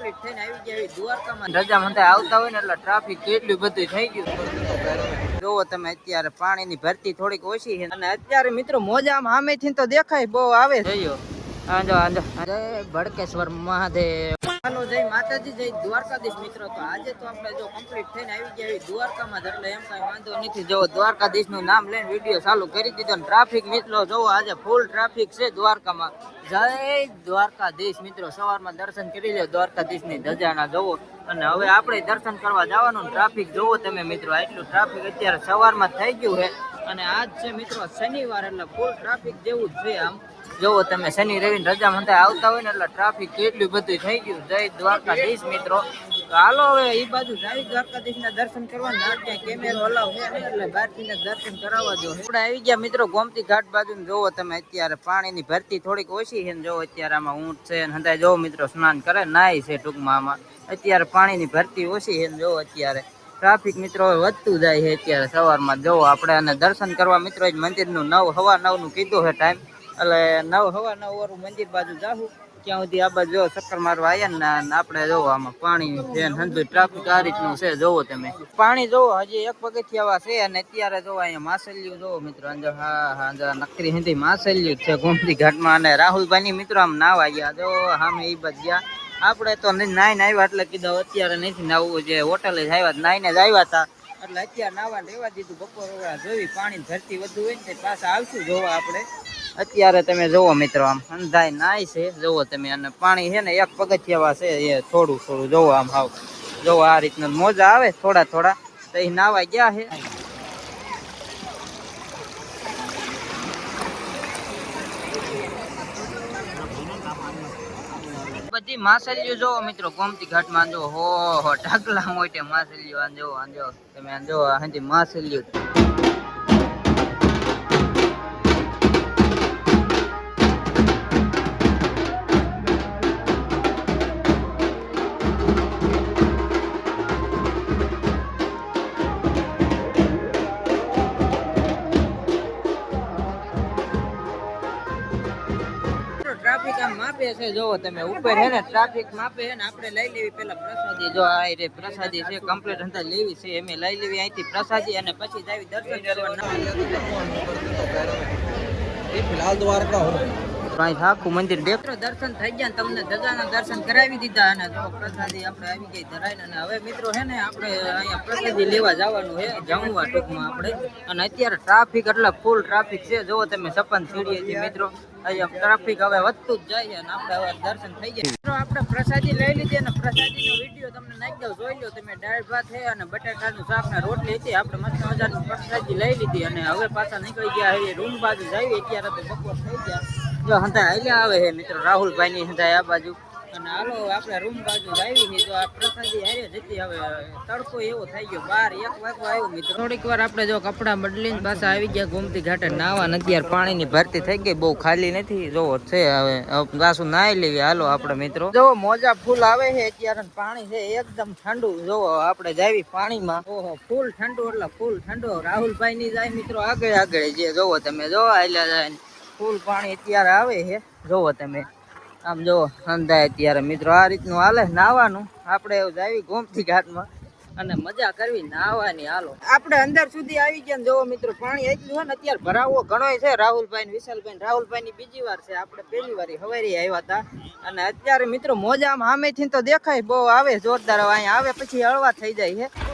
Complete થઈને આવી ગયા દ્વારકામાં રજા મંતા આવતા હોય ને એટલે ટ્રાફિક કેટલું બધું થઈ ગયું. જોવો તમે અત્યારે પાણીની ભરતી થોડીક ઓછી છે અને અત્યારે મિત્રો મોજા આમ સામેથી તો દેખાય બહુ આવે. જોયો આંજો આંજો જય ભડકેશ્વર મહાદેવ. હાલો જય માતાજી જય દ્વારકાધીશ મિત્રો. તો આજે તો આપણે જો કમ્પ્લીટ થઈને આવી ગયા દ્વારકામાં એટલે એમ કઈ વાંધો નથી. જો દ્વારકાધીશ નું નામ લઈને વિડીયો ચાલુ કરી દીધો. ટ્રાફિક મિત્રો જોવો આજે ફૂલ ટ્રાફિક છે દ્વારકામાં. જય દ્વારકાધીશ મિત્રો. સવારમાં દર્શન કરી લો દ્વારકાધીશ ની ધજાના જોવો. અને હવે આપણે દર્શન કરવા જવાનું. ટ્રાફિક જોવો તમે મિત્રો, એટલું ટ્રાફિક અત્યારે સવારમાં થઈ ગયું છે. અને આજ છે મિત્રો શનિવાર એટલે ફૂલ ટ્રાફિક જેવું જ છે. આમ જોવો તમે શનિ રવિ રજા મંતા આવતા હોય ને એટલે ટ્રાફિક કેટલું બધું થઈ ગયું. જય દ્વારકાધીશ મિત્રો. તો હાલો હવે એ બાજુ જાય દ્વારકાધીશ ના દર્શન કરવા. ક્યાં કેમેરો હલાવ છે એટલે બહારથી દર્શન કરાવવા જો. આપણે આવી ગયા મિત્રો ગોમતી ઘાટ બાજુ. જોવો તમે અત્યારે પાણીની ભરતી થોડીક ઓછી છે ને જોવો અત્યારે આમાં ઊંટ છે ને હંધાય જોવો મિત્રો સ્નાન કરે નાય છે ટૂંકમાં. આમાં અત્યારે પાણીની ભરતી ઓછી છે ને જોવો અત્યારે ટ્રાફિક મિત્રો વધતું જાય છે અત્યારે સવારમાં. જોવો આપણે અને દર્શન કરવા મિત્રો મંદિરનું 9:15 નું કીધું છે ટાઈમ. એટલે 9:15 વાળું મંદિર બાજુ જાહું. ત્યાં સુધી આ બાજુ જો ચક્કર મારવા આવ્યા ને આપણે જોવો આમાં પાણી છે ને ટ્રાફિક આ રીતનું છે. જોવો તમે પાણી જોવો હજી એક પગથિયા છે. અને અત્યારે જોવો અહીંયા માછલીઓ જોવો મિત્રો. હા નકરી હિન્દી માછલીઓ છે ગોમતી ઘાટમાં. અને રાહુલભાઈ ની મિત્રો આમ નાવા ગયા જો સામે એ બાજુ ગયા. આપણે તો નાઈને આવ્યા એટલે કીધું અત્યારે નથી નાવું. જે હોટલે જ આવ્યા નાઈને જ આવ્યા હતા એટલે અત્યારે નાવા રહેવા દીધું. બપોર જોઈ પાણી ભરતી વધુ હોય ને પાછા આવશું જોવા આપણે. અત્યારે તમે જોવો મિત્રો આમ અંધાય નાય છે જોવો તમે. અને પાણી છે ને એક પગથિયા છે એ થોડું થોડું જોવો આમ હાવ જોવો આ રીતનું મોજા આવે થોડા થોડા. તો એ નાવા ગયા છે. બધી માછલીઓ જોવો મિત્રો ગોમતી ઘાટમાં. જો હો ઢગલા મોટે માછલીઓ આંજો તમે આંજો હજી માછલીઓ. ટ્રાફિક આમ માપે છે જોવો તમે ઉપર હે ને ટ્રાફિક માપે છે ને. આપણે લઈ લેવી પેલા પ્રસાદી. જો આ રે પ્રસાદી છે કમ્પ્લીટ અંતર લેવી છે. એમે લઈ લેવી અહીંથી પ્રસાદી અને પછી જાવી દર્શન કરવા. દ્વારકા આખું મંદિર દેખો દર્શન થઈ ગયા. તમને ધજાના દર્શન કરાવી દીધા. અને જો પ્રસાદી આપણે આવી ગઈ ધરાઈને. અને હવે મિત્રો છે ને આપણે અહીંયા પ્રસાદી લેવા જવાનું છે જમવા ટૂંકમાં આપણે. અને અત્યારે ટ્રાફિક એટલે ફૂલ ટ્રાફિક છે. જોવો તમે સપન સીડીએ મિત્રો અહીંયા ટ્રાફિક હવે વધતું જ જાય છે. અને આપણે હવે દર્શન થઈ જાય મિત્રો. આપણે પ્રસાદી લઈ લીધી અને પ્રસાદીનો વિડીયો તમને નાખી દઉં જોઈ લો તમે. દાળ ભાત છે અને બટાકાનું શાક ને રોટલી હતી. આપણે મસ્ત મજાની પ્રસાદી લઈ લીધી અને હવે પાછા નીકળી ગયા રૂમ બાજુ જઈએ. અત્યારે તો બપોર થઈ ગયા. જો હંધાય હાલ્યા આવે છે મિત્રો રાહુલભાઈ ની હંધાય આ બાજુ. અને હાલો આપણે રૂમ બાજુ આવી છે. જો આ પ્રસાદી હારે જતી. હવે તડકો એવો થઈ ગયો 12-1 વાગવા આવ્યો મિત્રો. થોડીક વાર આપણે જો કપડા બદલીને પાછા આવી ગયા ગોમતી ઘાટે નાવા. અત્યારે પાણીની ભરતી થઈ ગઈ બહુ ખાલી નથી જોવો છે. હવે પાછું નાઈ લેવી હાલો આપણે મિત્રો. જો મોજા ફૂલ આવે છે અત્યારે પાણી છે એકદમ ઠંડુ. જોવો આપણે જાવી પાણીમાં. ઓહો ફૂલ ઠંડુ એટલે ફૂલ ઠંડુ. રાહુલભાઈ ની જાય મિત્રો આગળ જે જોવો તમે. જો હાલ્યા જાય ફૂલ પાણી અત્યારે આવે છે જોવો તમે. આમ જો અંધાય અત્યારે મિત્રો આ રીતનું હાલે નાવાનું. આપણે એવું જાવી ગોમતી ઘાટમાં અને મજા કરવી નાવાની. હાલો આપણે અંદર સુધી આવી ગયા. જોવો મિત્રો પાણી એટલું છે ને અત્યારે ભરાવો ઘણો છે. રાહુલભાઈ વિશાલભાઈ ની બીજી વાર છે. આપણે પહેલી વાર હવારી આવ્યા હતા. અને અત્યારે મિત્રો મોજા આમ સામેથી તો દેખાય બહુ આવે જોરદાર. અહીંયા આવે પછી હળવા થઈ જાય છે.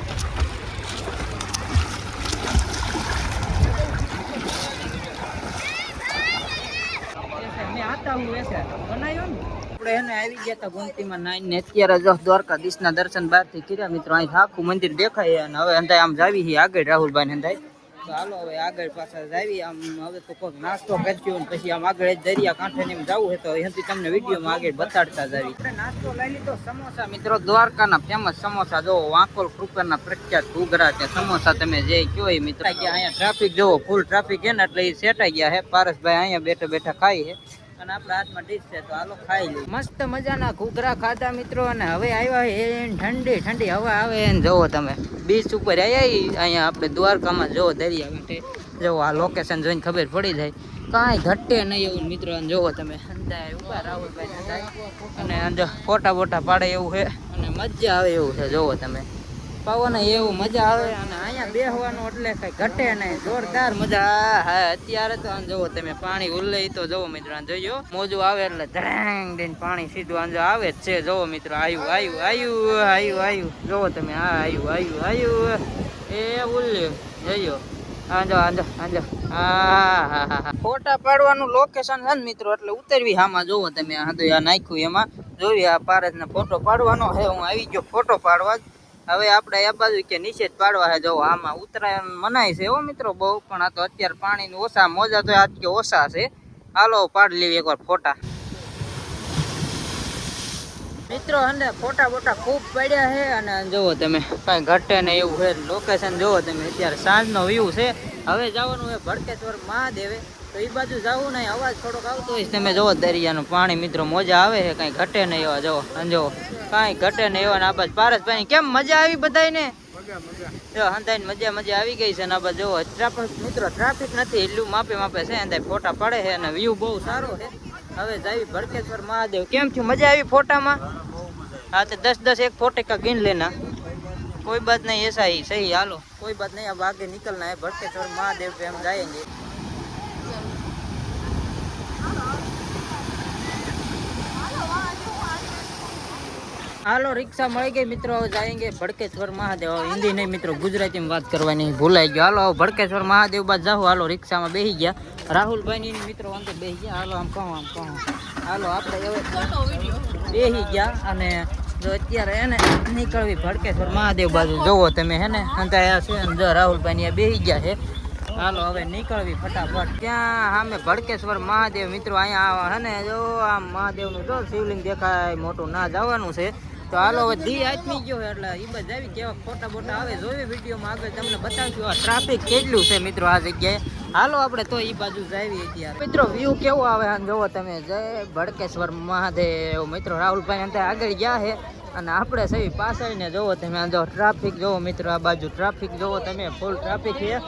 આપણે એને આવી ગયા હતા ગોમતીમાં નાઈને. અત્યારે જો દ્વારકાધીશ ના દર્શન બહારથી કર્યા મિત્રો. અહીં આખું મંદિર દેખાય. અને હવે અંધાય આમ જાવી છે આગળ રાહુલભાઈ અંધાય. તો હાલો હવે આગળ પાછા જાવી. આમ હવે તો કોઈક નાસ્તો કરશું પછી આમ આગળ દરિયા કાંઠે ને જવું હોય તો અહીંથી તમને વિડીયોમાં આગળ બતાડતા જાવી. આપણે નાસ્તો લઈ લીધો સમોસા મિત્રો. દ્વારકાના ફેમસ સમોસા જોવો વાંકોલ કૃપાના પ્રખ્યાત ઘૂઘરા કે સમોસા તમે જે કયો એ મિત્રો. અહીંયા ટ્રાફિક જોવો ફૂલ ટ્રાફિક છે ને એટલે એ સેટાઈ ગયા છે. પારસભાઈ અહીંયા બેઠા બેઠા ખાઈ છે. અને આપણા હાથમાં ડીશ છે તો હાલો ખાઈ લઈએ. મસ્ત મજાના ઘૂઘરા ખાધા મિત્રો. અને હવે આવ્યા ઠંડી ઠંડી હવા આવે ને જોવો તમે બીચ ઉપર આવ્યા અહીંયા આપણે દ્વારકામાં જોવો દરિયા કાંઠે. જો આ લોકેશન જોઈને ખબર પડી જાય કાંઈ ઘટે નહીં એવું મિત્રો. જોવો તમે અંદર ઉભા રાહુલભાઈ અને અંદર ફોટા બોટા પાડે એવું છે અને મજા આવે એવું છે. જોવો તમે પવન એવું મજા આવે અને અહીંયા બેસવાનું એટલે કઈ ઘટે નહીં, જોરદાર મજા. હા અત્યારે તો આમ જોવો તમે પાણી ઉલ્લે તો જોવો મિત્રો જોયો મોજું આવે એટલે ધડાંગ દઈને પાણી સીધું આંજો આવે જ છે. જોવો મિત્રો આયુ જોવો તમે આયુ એ ઉલ્લ્યું જોયો આંજો હા ફોટા પાડવાનું લોકેશન છે ને મિત્રો એટલે ઉતરવી આમાં જોવો તમે આ નાખ્યું એમાં જોઈ આ પારસને ફોટો પાડવાનો છે. હું આવી ગયો ફોટો પાડવા જ. હવે આપણે આ બાજુ કે નીચે જ પાડવા છે. જો આમાં ઉતરાયણ મનાય છે હો મિત્રો બહુ, પણ આ તો અત્યારે પાણી ઓછા મોજા તો આજ કે ઓછા છે. હાલો પાડી લેવી એકવાર ફોટા મિત્રો. અને ફોટા બોટા ખૂબ પડ્યા છે અને જોવો તમે કાંઈ ઘટે ને એવું છે. લોકેશન જોવો તમે અત્યારે સાંજનો વ્યૂ છે. હવે જવાનું હોય ભડકેશ્વર મહાદેવે તો એ બાજુ જવું નહીં, અવાજ થોડોક આવતો હોય. તમે જોવો દરિયાનું પાણી મિત્રો મજા આવે છે, કાંઈ ઘટે નહીં એવા. જોવો અંજો કાંઈ ઘટે નહીં એવા. આ બાજુ પારસભાઈ કેમ મજા આવી બધાને? જો હંધાઈને મજા આવી ગઈ છે ને આ બાજુ જોવો ટ્રાફિક મિત્રો ટ્રાફિક નથી એટલું માપે છે. અંદર ફોટા પડે છે અને વ્યૂ બહુ સારો છે. હવે જાવી ભડકેશ્વર મહાદેવ. કેમ થયું મજા આવી ફોટામાં? हाँ तो 10-10 एक फोटे का गिन लेना, कोई बात नहीं, ऐसा ही सही. हालो कोई बात नहीं, अब आगे निकलना है भड़केश्वर महादेव पे हम जाएंगे. हालो रिक्शा मળી ગઈ મિત્રો. હવે જાયેંગે ભડકેશ્વર મહાદેવ. હિન્દી નહીં મિત્રો ગુજરાતીમાં વાત કરવાની ભૂલાઈ ગયો. હાલો ભડકેશ્વર મહાદેવ બાદ જાઓ. હાલો રિક્ષામાં બેસી ગયા રાહુલભાઈ ની મિત્રો અંદર બેસી ગયા. હાલો આમ કહો હાલો આપણે હવે બેસી ગયા અને જો અત્યારે એને નીકળવી ભડકેશ્વર મહાદેવ બાજુ. જોવો તમે હે ને અંધાયા છે જો રાહુલભાઈ ની બેસી ગયા છે. હાલો હવે નીકળવી ફટાફટ. ત્યાં સામે ભડકેશ્વર મહાદેવ મિત્રો અહીંયા હે ને જો આમ મહાદેવનું જો શિવલિંગ દેખાય મોટું ના જવાનું છે. તો હાલો હવે દી આથમી ગયો એટલે એ બસ આવી કેવા ફોટા બોટા આવે જોઈ વિડીયોમાં આગળ તમને બતાવશું. આ ટ્રાફિક કેટલું છે મિત્રો આ જગ્યાએ. હાલો આપણે તો એ બાજુ જાવી અત્યારે મિત્રો. વ્યૂ કેવો આવે જોવો તમે. જય ભડકેશ્વર મહાદેવ મિત્રો. રાહુલભાઈ અંદર આગળ ગયા છે અને આપણે સહી પાછળ ને જોવો તમે. જો ટ્રાફિક જોવો મિત્રો, આ બાજુ ટ્રાફિક જોવો તમે, ફૂલ ટ્રાફિક છે.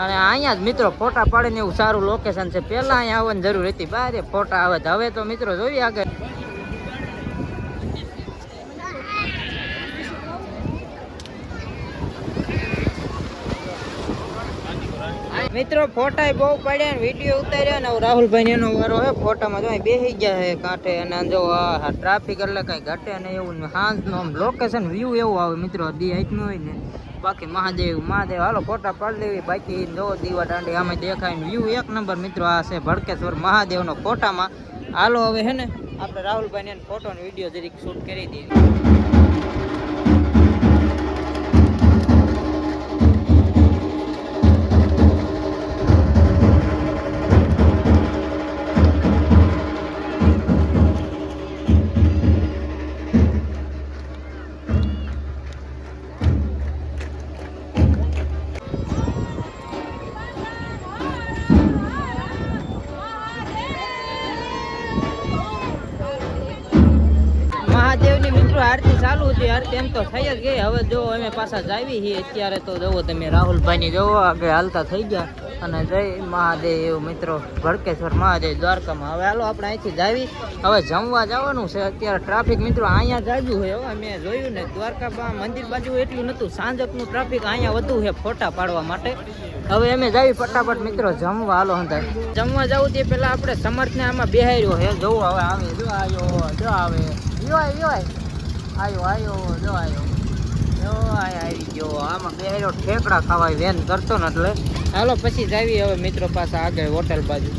અને અહીંયા જ મિત્રો ફોટા પાડીને એવું સારું લોકેશન છે. પહેલાં અહીંયા આવવાની જરૂર હતી, બહાર ફોટા આવે. હવે તો મિત્રો જોઈએ આગળ. મિત્રો ફોટા બહુ પડ્યા ને વિડીયો ઉતાર્યા ને રાહુલભાઈ એનો વારો હે. ફોટામાં જો બેસી ગયા છે કાંઠે અને જો આ ટ્રાફિક એટલે કઈ ઘટે ને એવું. હાંજનો લોકેશન વ્યૂ એવું આવે મિત્રો દી હાઈટનું હોય ને. બાકી મહાદેવ હાલો ફોટા પાડી લેવી. બાકી જો દીવા દાંડી આમે દેખાય ને વ્યૂ એક નંબર મિત્રો. આ છે ભડકેશ્વર મહાદેવનો ફોટામાં. હાલો હવે હે ને આપણે રાહુલભાઈ ને ફોટો ને વિડીયો જરીક શૂટ કરી દઈએ. મહાદેવની મિત્રો આરતી ચાલુ છે. આરતી એમ તો થઈ જ ગઈ. હવે જો અમે પાછા જાવી છીએ અત્યારે તો જોવો તમે રાહુલભાઈની જોવો આગળ હાલતા થઈ ગયા. અને જય મહાદેવ મિત્રો ભડકેશ્વર મહાદેવ દ્વારકામાં. હવે હાલો આપણે અહીંથી જાવી. હવે જમવા જવાનું છે. અત્યારે ટ્રાફિક મિત્રો અહીંયા જાજુ હોય. હવે મેં જોયું ને દ્વારકા મંદિર બાજુ એટલું નહોતું. સાંજકનું ટ્રાફિક અહીંયા વધુ છે ફોટા પાડવા માટે. હવે અમે જાવી ફટાફટ મિત્રો જમવા. હાલો હંધાય જમવા જવું તે પહેલાં આપણે સમર્થને આમાં બેહાર્યો છે. જોવો હવે આવે જો આવ્યો જો આવે આવ્યો આવી ગયો. આમાં બેહેરો ઠેકડા ખાવાય વેન કરતો ને એટલે. હાલો પછી જાવી હવે મિત્રો પાસે આગળ હોટલ બાજુ.